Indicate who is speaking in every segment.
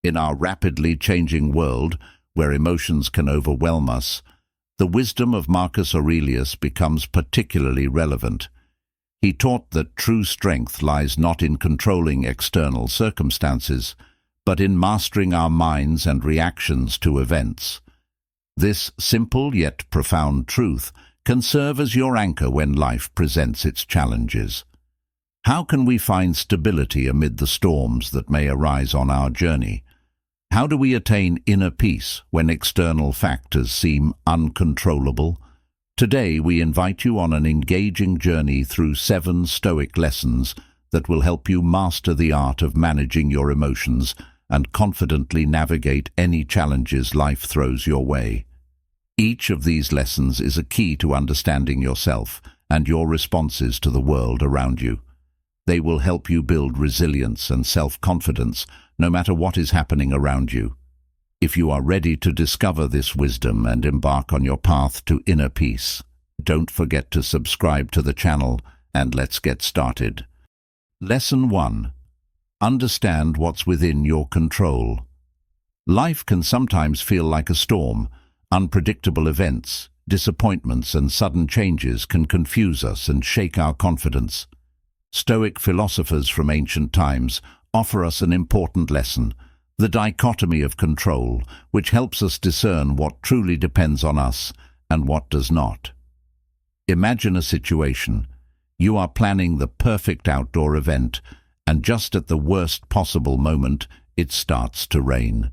Speaker 1: In our rapidly changing world, where emotions can overwhelm us, the wisdom of Marcus Aurelius becomes particularly relevant. He taught that true strength lies not in controlling external circumstances, but in mastering our minds and reactions to events. This simple yet profound truth can serve as your anchor when life presents its challenges. How can we find stability amid the storms that may arise on our journey? How do we attain inner peace when external factors seem uncontrollable? Today we invite you on an engaging journey through 7 Stoic lessons that will help you master the art of managing your emotions and confidently navigate any challenges life throws your way. Each of these lessons is a key to understanding yourself and your responses to the world around you. They will help you build resilience and self-confidence no matter what is happening around you. If you are ready to discover this wisdom and embark on your path to inner peace, don't forget to subscribe to the channel, and let's get started. Lesson 1. Understand what's within your control. Life can sometimes feel like a storm. Unpredictable events, disappointments, and sudden changes can confuse us and shake our confidence. Stoic philosophers from ancient times offer us an important lesson, the dichotomy of control, which helps us discern what truly depends on us and what does not. Imagine a situation. You are planning the perfect outdoor event, and just at the worst possible moment, it starts to rain.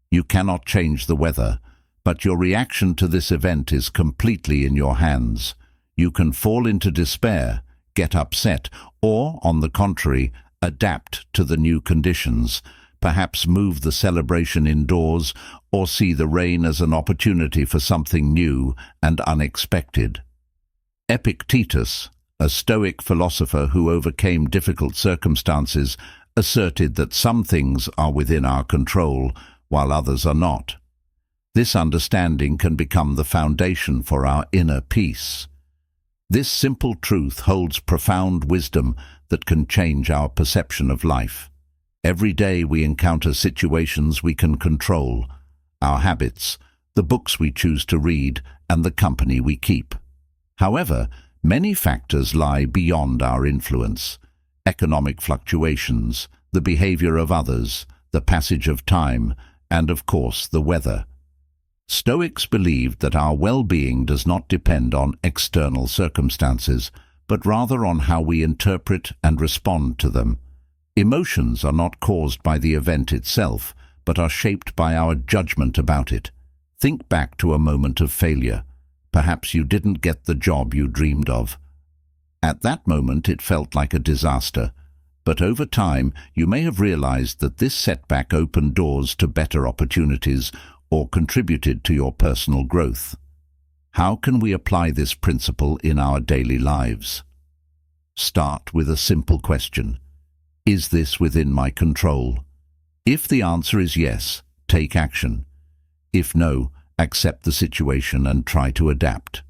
Speaker 1: You cannot change the weather, but your reaction to this event is completely in your hands. You can fall into despair, get upset, or, on the contrary, adapt to the new conditions, perhaps move the celebration indoors, or see the rain as an opportunity for something new and unexpected. Epictetus, a Stoic philosopher who overcame difficult circumstances, asserted that some things are within our control, while others are not. This understanding can become the foundation for our inner peace. This simple truth holds profound wisdom that can change our perception of life. Every day we encounter situations we can control: our habits, the books we choose to read, and the company we keep. However, many factors lie beyond our influence: economic fluctuations, the behavior of others, the passage of time, and of course the weather. Stoics believed that our well-being does not depend on external circumstances, but rather on how we interpret and respond to them. Emotions are not caused by the event itself, but are shaped by our judgment about it. Think back to a moment of failure. Perhaps you didn't get the job you dreamed of. At that moment it felt like a disaster, but over time you may have realized that this setback opened doors to better opportunities or contributed to your personal growth. How can we apply this principle in our daily lives? Start with a simple question. Is this within my control? If the answer is yes, take action. If no, accept the situation and try to adapt.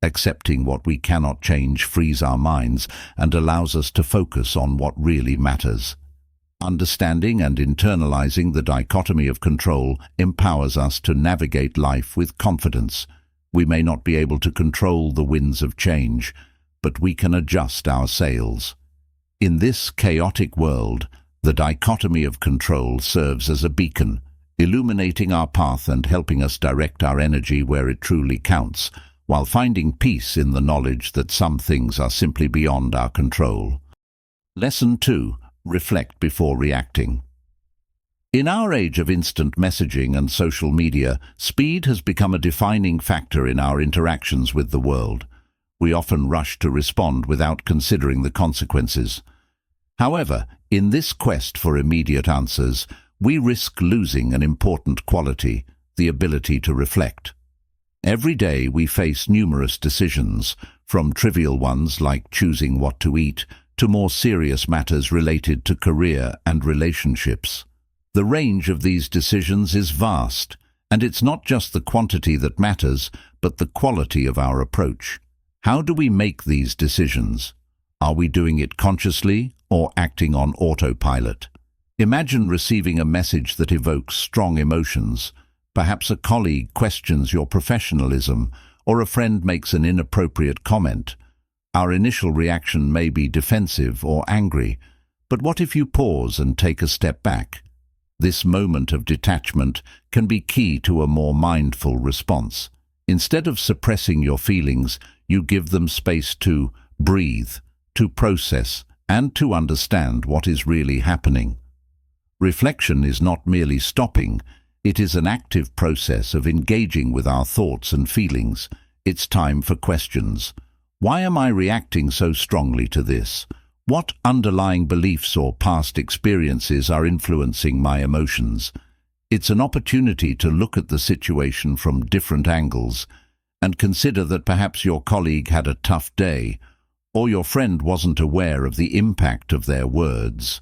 Speaker 1: Accepting what we cannot change frees our minds and allows us to focus on what really matters. Understanding and internalizing the dichotomy of control empowers us to navigate life with confidence. We may not be able to control the winds of change, but we can adjust our sails. In this chaotic world, the dichotomy of control serves as a beacon, illuminating our path and helping us direct our energy where it truly counts, while finding peace in the knowledge that some things are simply beyond our control. Lesson 2. Reflect before reacting. In our age of instant messaging and social media, speed has become a defining factor in our interactions with the world. We often rush to respond without considering the consequences. However, in this quest for immediate answers, we risk losing an important quality, the ability to reflect. Every day we face numerous decisions, from trivial ones like choosing what to eat to more serious matters related to career and relationships. The range of these decisions is vast, and it's not just the quantity that matters, but the quality of our approach. How do we make these decisions? Are we doing it consciously or acting on autopilot? Imagine receiving a message that evokes strong emotions. Perhaps a colleague questions your professionalism, or a friend makes an inappropriate comment. Our initial reaction may be defensive or angry, but what if you pause and take a step back? This moment of detachment can be key to a more mindful response. Instead of suppressing your feelings, you give them space to breathe, to process, and to understand what is really happening. Reflection is not merely stopping, it is an active process of engaging with our thoughts and feelings. It's time for questions. Why am I reacting so strongly to this? What underlying beliefs or past experiences are influencing my emotions? It's an opportunity to look at the situation from different angles and consider that perhaps your colleague had a tough day, or your friend wasn't aware of the impact of their words.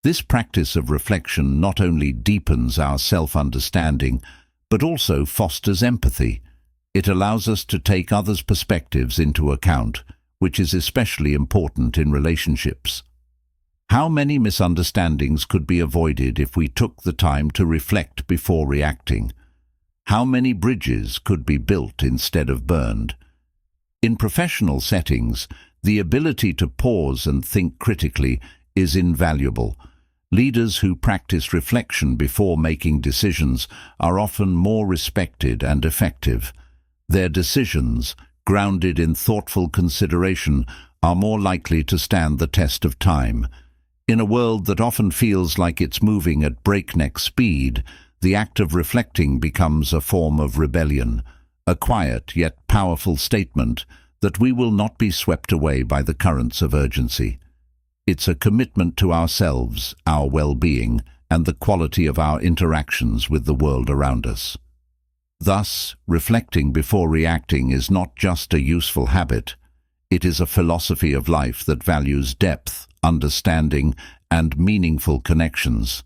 Speaker 1: This practice of reflection not only deepens our self-understanding, but also fosters empathy. It allows us to take others' perspectives into account, which is especially important in relationships. How many misunderstandings could be avoided if we took the time to reflect before reacting? How many bridges could be built instead of burned? In professional settings, the ability to pause and think critically is invaluable. Leaders who practice reflection before making decisions are often more respected and effective. Their decisions, grounded in thoughtful consideration, are more likely to stand the test of time. In a world that often feels like it's moving at breakneck speed, the act of reflecting becomes a form of rebellion, a quiet yet powerful statement that we will not be swept away by the currents of urgency. It's a commitment to ourselves, our well-being, and the quality of our interactions with the world around us. Thus, reflecting before reacting is not just a useful habit, it is a philosophy of life that values depth, understanding, and meaningful connections.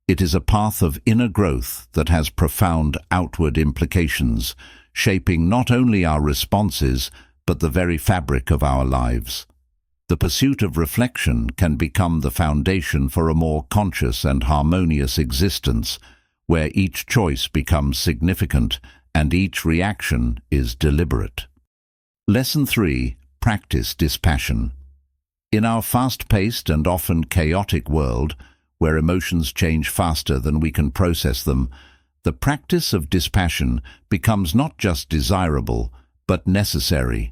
Speaker 1: It is a path of inner growth that has profound outward implications, shaping not only our responses, but the very fabric of our lives. The pursuit of reflection can become the foundation for a more conscious and harmonious existence, where each choice becomes significant and each reaction is deliberate. Lesson 3. Practice dispassion. In our fast-paced and often chaotic world, where emotions change faster than we can process them, the practice of dispassion becomes not just desirable, but necessary.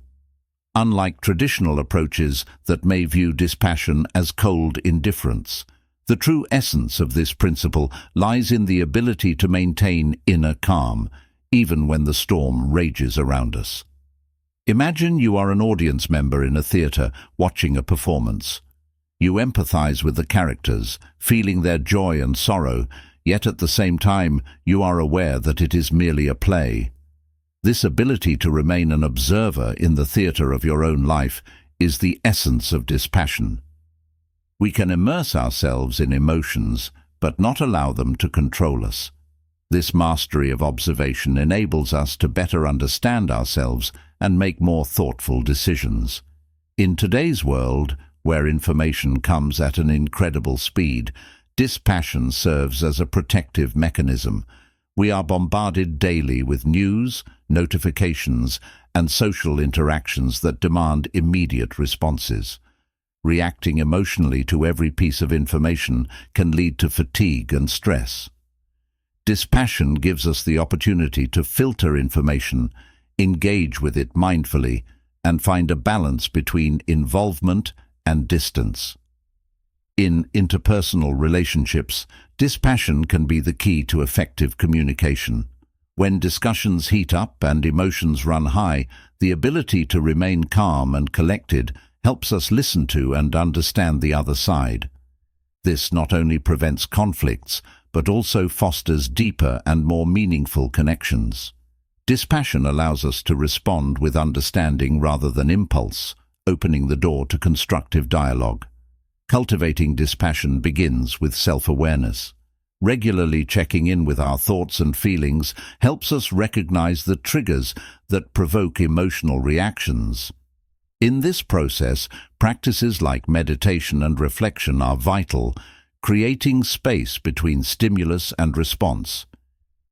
Speaker 1: Unlike traditional approaches that may view dispassion as cold indifference, the true essence of this principle lies in the ability to maintain inner calm, even when the storm rages around us. Imagine you are an audience member in a theater watching a performance. You empathize with the characters, feeling their joy and sorrow, yet at the same time you are aware that it is merely a play. This ability to remain an observer in the theater of your own life is the essence of dispassion. We can immerse ourselves in emotions, but not allow them to control us. This mastery of observation enables us to better understand ourselves and make more thoughtful decisions. In today's world, where information comes at an incredible speed, dispassion serves as a protective mechanism. We are bombarded daily with news, notifications, and social interactions that demand immediate responses. Reacting emotionally to every piece of information can lead to fatigue and stress. Dispassion gives us the opportunity to filter information, engage with it mindfully, and find a balance between involvement and distance. In interpersonal relationships, dispassion can be the key to effective communication. When discussions heat up and emotions run high, the ability to remain calm and collected helps us listen to and understand the other side. This not only prevents conflicts, but also fosters deeper and more meaningful connections. Dispassion allows us to respond with understanding rather than impulse, opening the door to constructive dialogue. Cultivating dispassion begins with self-awareness. Regularly checking in with our thoughts and feelings helps us recognize the triggers that provoke emotional reactions. In this process, practices like meditation and reflection are vital, creating space between stimulus and response.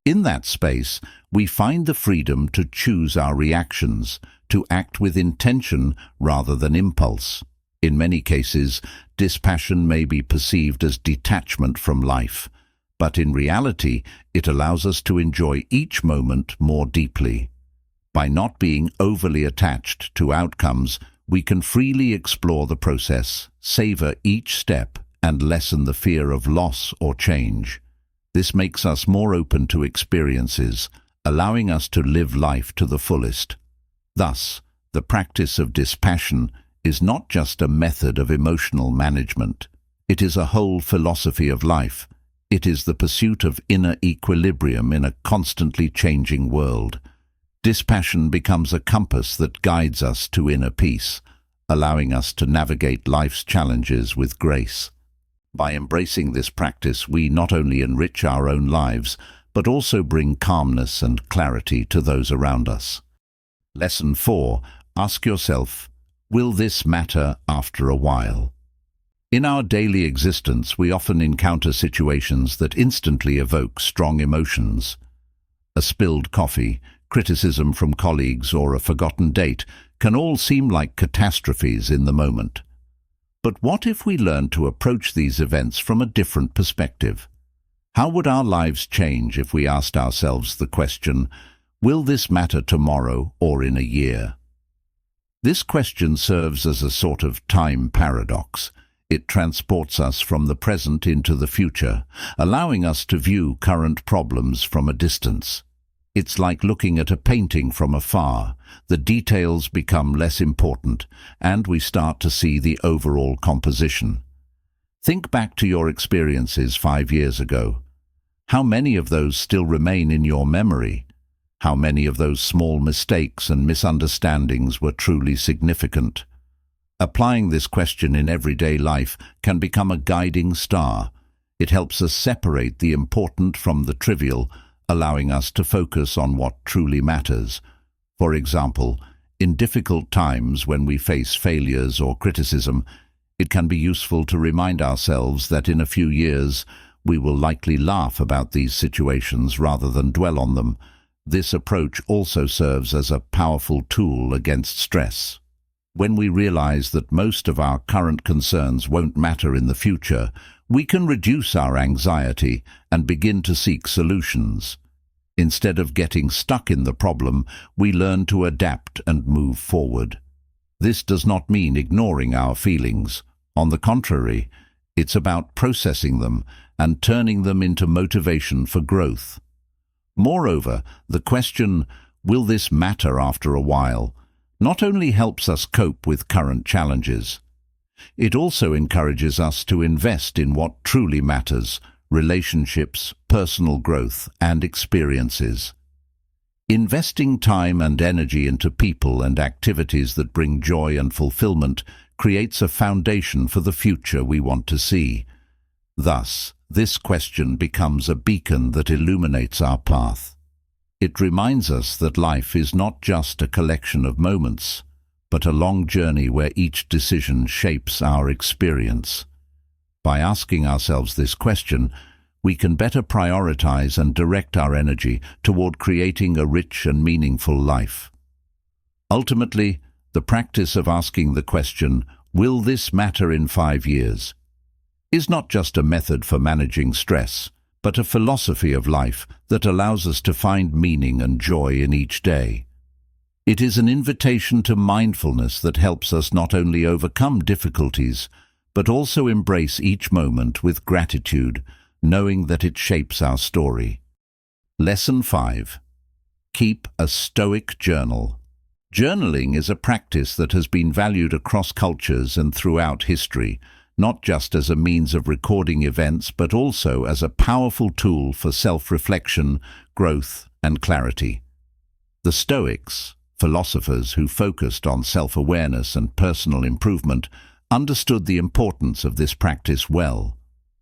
Speaker 1: In that space, we find the freedom to choose our reactions, to act with intention rather than impulse. In many cases, dispassion may be perceived as detachment from life, but in reality, it allows us to enjoy each moment more deeply. By not being overly attached to outcomes, we can freely explore the process, savor each step, and lessen the fear of loss or change. This makes us more open to experiences, allowing us to live life to the fullest. Thus, the practice of dispassion is not just a method of emotional management. It is a whole philosophy of life. It is the pursuit of inner equilibrium in a constantly changing world. Dispassion becomes a compass that guides us to inner peace, allowing us to navigate life's challenges with grace. By embracing this practice, we not only enrich our own lives, but also bring calmness and clarity to those around us. Lesson 4. Ask yourself, will this matter after a while? In our daily existence, we often encounter situations that instantly evoke strong emotions. A spilled coffee, criticism from colleagues, or a forgotten date can all seem like catastrophes in the moment. But what if we learn to approach these events from a different perspective? How would our lives change if we asked ourselves the question, will this matter tomorrow or in a year? This question serves as a sort of time paradox. It transports us from the present into the future, allowing us to view current problems from a distance. It's like looking at a painting from afar. The details become less important, and we start to see the overall composition. Think back to your experiences 5 years ago. How many of those still remain in your memory? How many of those small mistakes and misunderstandings were truly significant? Applying this question in everyday life can become a guiding star. It helps us separate the important from the trivial, allowing us to focus on what truly matters. For example, in difficult times when we face failures or criticism, it can be useful to remind ourselves that in a few years we will likely laugh about these situations rather than dwell on them. This approach also serves as a powerful tool against stress. When we realize that most of our current concerns won't matter in the future, we can reduce our anxiety and begin to seek solutions. Instead of getting stuck in the problem, we learn to adapt and move forward. This does not mean ignoring our feelings. On the contrary, it's about processing them and turning them into motivation for growth. Moreover, the question, will this matter after a while, not only helps us cope with current challenges, it also encourages us to invest in what truly matters: relationships, personal growth, and experiences. Investing time and energy into people and activities that bring joy and fulfillment creates a foundation for the future we want to see. Thus, this question becomes a beacon that illuminates our path. It reminds us that life is not just a collection of moments, but a long journey where each decision shapes our experience. By asking ourselves this question, we can better prioritize and direct our energy toward creating a rich and meaningful life. Ultimately, the practice of asking the question, will this matter in 5 years, is not just a method for managing stress, but a philosophy of life that allows us to find meaning and joy in each day. It is an invitation to mindfulness that helps us not only overcome difficulties, but also embrace each moment with gratitude, knowing that it shapes our story. Lesson 5. Keep a Stoic journal. Journaling is a practice that has been valued across cultures and throughout history, not just as a means of recording events, but also as a powerful tool for self-reflection, growth, and clarity. The Stoics, philosophers who focused on self-awareness and personal improvement, understood the importance of this practice well.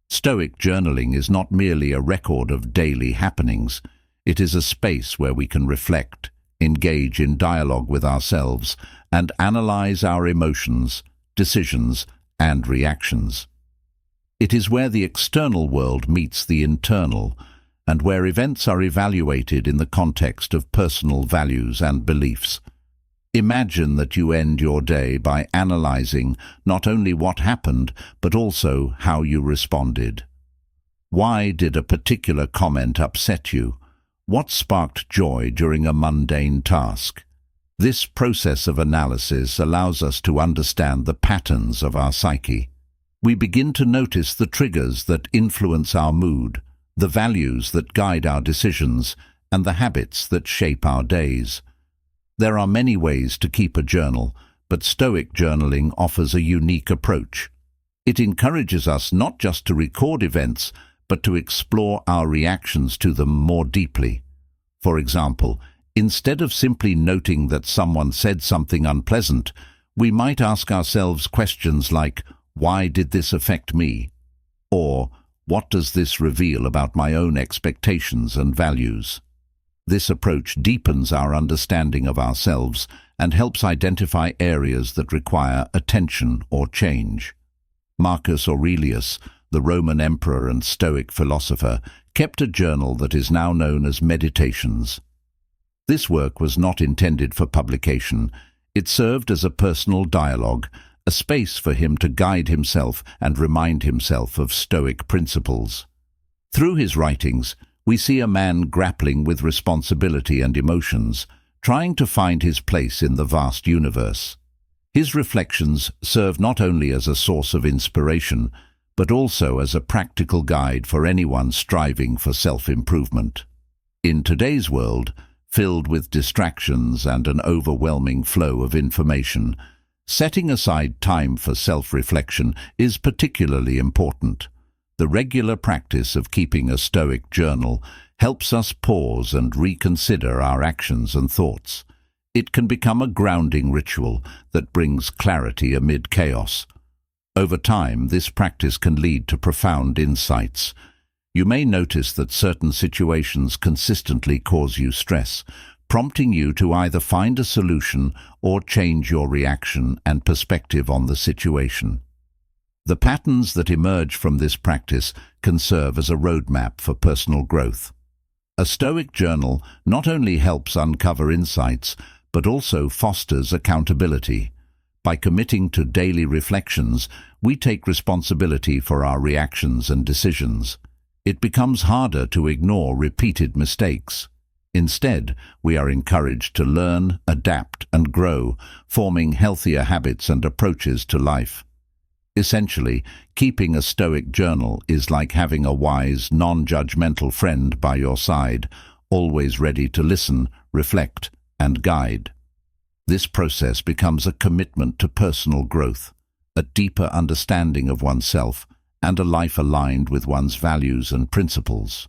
Speaker 1: Stoic journaling is not merely a record of daily happenings. It is a space where we can reflect, engage in dialogue with ourselves, and analyze our emotions, decisions, and reactions. It is where the external world meets the internal, and where events are evaluated in the context of personal values and beliefs. Imagine that you end your day by analyzing not only what happened, but also how you responded. Why did a particular comment upset you? What sparked joy during a mundane task? This process of analysis allows us to understand the patterns of our psyche. We begin to notice the triggers that influence our mood, the values that guide our decisions, and the habits that shape our days. There are many ways to keep a journal, but Stoic journaling offers a unique approach. It encourages us not just to record events, but to explore our reactions to them more deeply. For example, instead of simply noting that someone said something unpleasant, we might ask ourselves questions like, "Why did this affect me?" Or, "What does this reveal about my own expectations and values?" This approach deepens our understanding of ourselves and helps identify areas that require attention or change. Marcus Aurelius, the Roman emperor and Stoic philosopher, kept a journal that is now known as Meditations. This work was not intended for publication. It served as a personal dialogue, a space for him to guide himself and remind himself of Stoic principles. Through his writings, we see a man grappling with responsibility and emotions, trying to find his place in the vast universe. His reflections serve not only as a source of inspiration, but also as a practical guide for anyone striving for self-improvement. In today's world, filled with distractions and an overwhelming flow of information, setting aside time for self-reflection is particularly important. The regular practice of keeping a Stoic journal helps us pause and reconsider our actions and thoughts. It can become a grounding ritual that brings clarity amid chaos. Over time, this practice can lead to profound insights. You may notice that certain situations consistently cause you stress, prompting you to either find a solution or change your reaction and perspective on the situation. The patterns that emerge from this practice can serve as a roadmap for personal growth. A Stoic journal not only helps uncover insights, but also fosters accountability. By committing to daily reflections, we take responsibility for our reactions and decisions. It becomes harder to ignore repeated mistakes. Instead, we are encouraged to learn, adapt, and grow, forming healthier habits and approaches to life. Essentially, keeping a Stoic journal is like having a wise, non-judgmental friend by your side, always ready to listen, reflect, and guide. This process becomes a commitment to personal growth, a deeper understanding of oneself, and a life aligned with one's values and principles.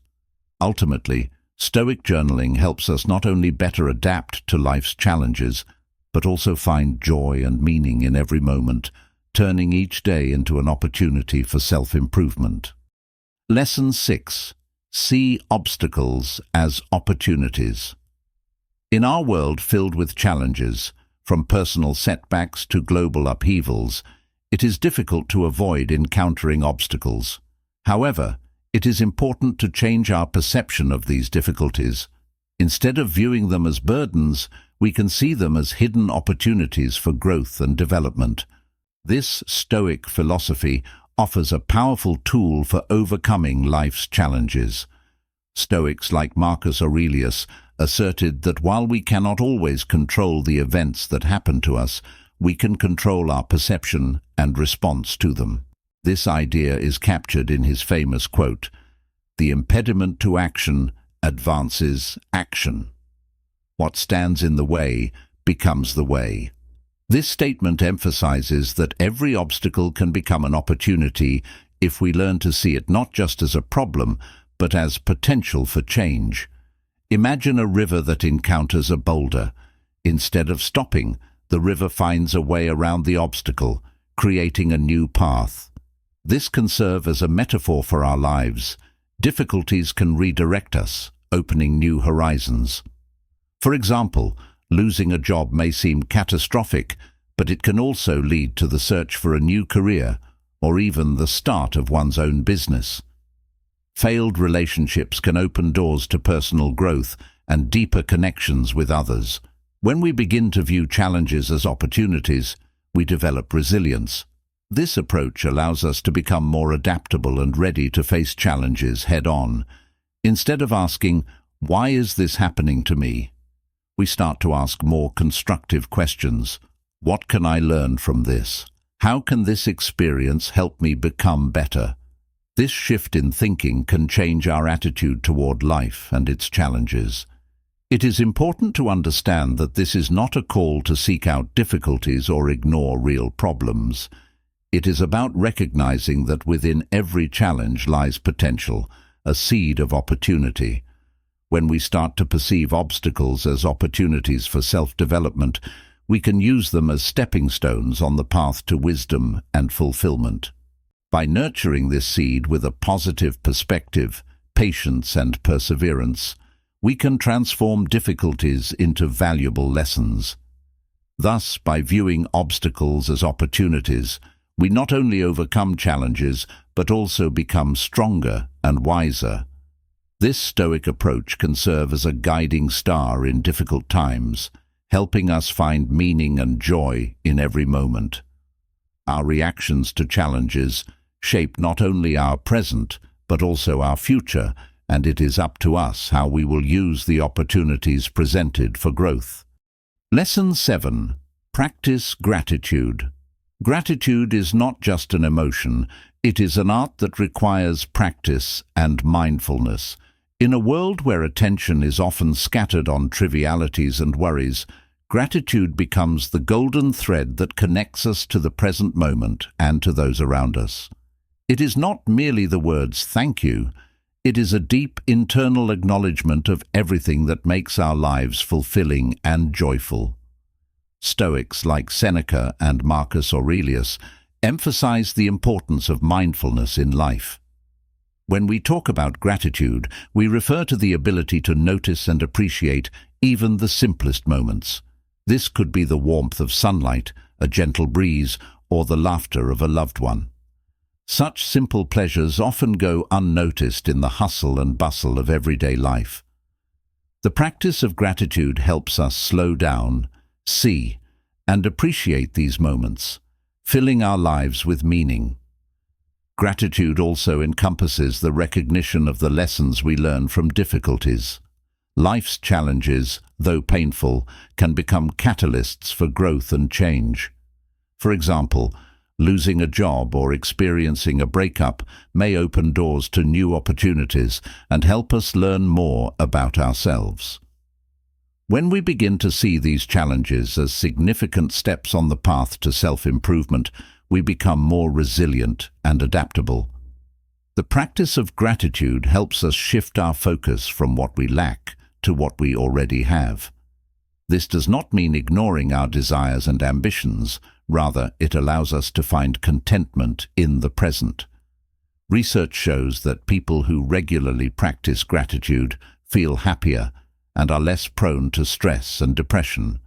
Speaker 1: Ultimately, Stoic journaling helps us not only better adapt to life's challenges, but also find joy and meaning in every moment, turning each day into an opportunity for self-improvement. Lesson 6. See obstacles as opportunities. In our world filled with challenges, from personal setbacks to global upheavals, it is difficult to avoid encountering obstacles. However, it is important to change our perception of these difficulties. Instead of viewing them as burdens, we can see them as hidden opportunities for growth and development. This Stoic philosophy offers a powerful tool for overcoming life's challenges. Stoics like Marcus Aurelius asserted that while we cannot always control the events that happen to us, we can control our perception and response to them. This idea is captured in his famous quote, "The impediment to action advances action. What stands in the way becomes the way." This statement emphasizes that every obstacle can become an opportunity if we learn to see it not just as a problem, but as potential for change. Imagine a river that encounters a boulder. Instead of stopping, the river finds a way around the obstacle, creating a new path. This can serve as a metaphor for our lives. Difficulties can redirect us, opening new horizons. For example, losing a job may seem catastrophic, but it can also lead to the search for a new career or even the start of one's own business. Failed relationships can open doors to personal growth and deeper connections with others. When we begin to view challenges as opportunities, we develop resilience. This approach allows us to become more adaptable and ready to face challenges head-on. Instead of asking, "Why is this happening to me?" we start to ask more constructive questions. What can I learn from this? How can this experience help me become better? This shift in thinking can change our attitude toward life and its challenges. It is important to understand that this is not a call to seek out difficulties or ignore real problems. It is about recognizing that within every challenge lies potential, a seed of opportunity. When we start to perceive obstacles as opportunities for self-development, we can use them as stepping stones on the path to wisdom and fulfillment. By nurturing this seed with a positive perspective, patience and perseverance, we can transform difficulties into valuable lessons. Thus, by viewing obstacles as opportunities, we not only overcome challenges, but also become stronger and wiser. This Stoic approach can serve as a guiding star in difficult times, helping us find meaning and joy in every moment. Our reactions to challenges shape not only our present, but also our future, and it is up to us how we will use the opportunities presented for growth. Lesson 7. Practice gratitude. Gratitude is not just an emotion, it is an art that requires practice and mindfulness. In a world where attention is often scattered on trivialities and worries, gratitude becomes the golden thread that connects us to the present moment and to those around us. It is not merely the words "thank you," it is a deep internal acknowledgement of everything that makes our lives fulfilling and joyful. Stoics like Seneca and Marcus Aurelius emphasize the importance of mindfulness in life. When we talk about gratitude, we refer to the ability to notice and appreciate even the simplest moments. This could be the warmth of sunlight, a gentle breeze, or the laughter of a loved one. Such simple pleasures often go unnoticed in the hustle and bustle of everyday life. The practice of gratitude helps us slow down, see, and appreciate these moments, filling our lives with meaning. Gratitude also encompasses the recognition of the lessons we learn from difficulties. Life's challenges, though painful, can become catalysts for growth and change. For example, losing a job or experiencing a breakup may open doors to new opportunities and help us learn more about ourselves. When we begin to see these challenges as significant steps on the path to self-improvement, we become more resilient and adaptable. The practice of gratitude helps us shift our focus from what we lack to what we already have. This does not mean ignoring our desires and ambitions, rather it allows us to find contentment in the present. Research shows that people who regularly practice gratitude feel happier and are less prone to stress and depression.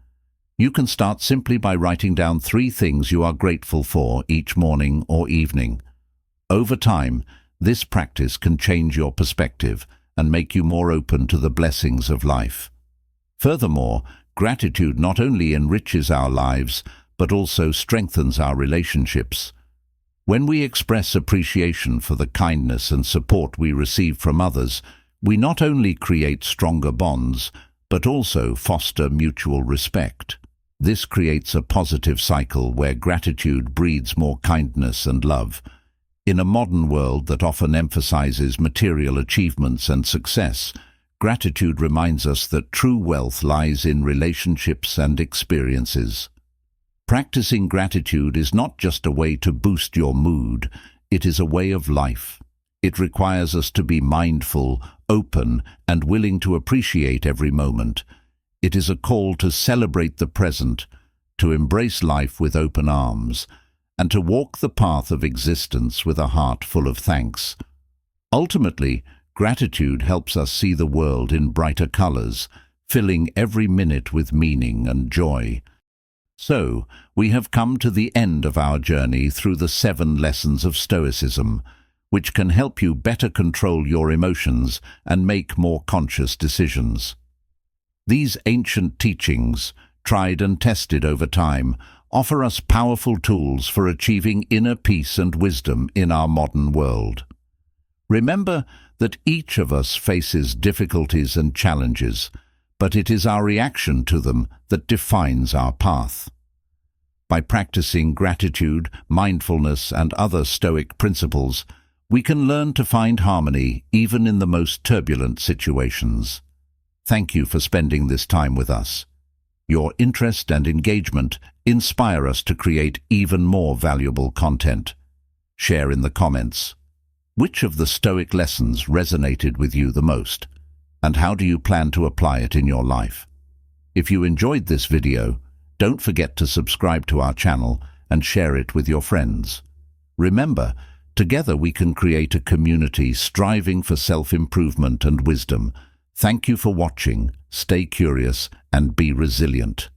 Speaker 1: You can start simply by writing down 3 things you are grateful for each morning or evening. Over time, this practice can change your perspective and make you more open to the blessings of life. Furthermore, gratitude not only enriches our lives, but also strengthens our relationships. When we express appreciation for the kindness and support we receive from others, we not only create stronger bonds, but also foster mutual respect. This creates a positive cycle where gratitude breeds more kindness and love. In a modern world that often emphasizes material achievements and success, gratitude reminds us that true wealth lies in relationships and experiences. Practicing gratitude is not just a way to boost your mood, it is a way of life. It requires us to be mindful, open, and willing to appreciate every moment. It is a call to celebrate the present, to embrace life with open arms, and to walk the path of existence with a heart full of thanks. Ultimately, gratitude helps us see the world in brighter colors, filling every minute with meaning and joy. So, we have come to the end of our journey through the 7 lessons of Stoicism, which can help you better control your emotions and make more conscious decisions. These ancient teachings, tried and tested over time, offer us powerful tools for achieving inner peace and wisdom in our modern world. Remember that each of us faces difficulties and challenges, but it is our reaction to them that defines our path. By practicing gratitude, mindfulness, and other Stoic principles, we can learn to find harmony even in the most turbulent situations. Thank you for spending this time with us. Your interest and engagement inspire us to create even more valuable content. Share in the comments. Which of the Stoic lessons resonated with you the most? And how do you plan to apply it in your life? If you enjoyed this video, don't forget to subscribe to our channel and share it with your friends. Remember, together we can create a community striving for self-improvement and wisdom. Thank you for watching, stay curious, and be resilient.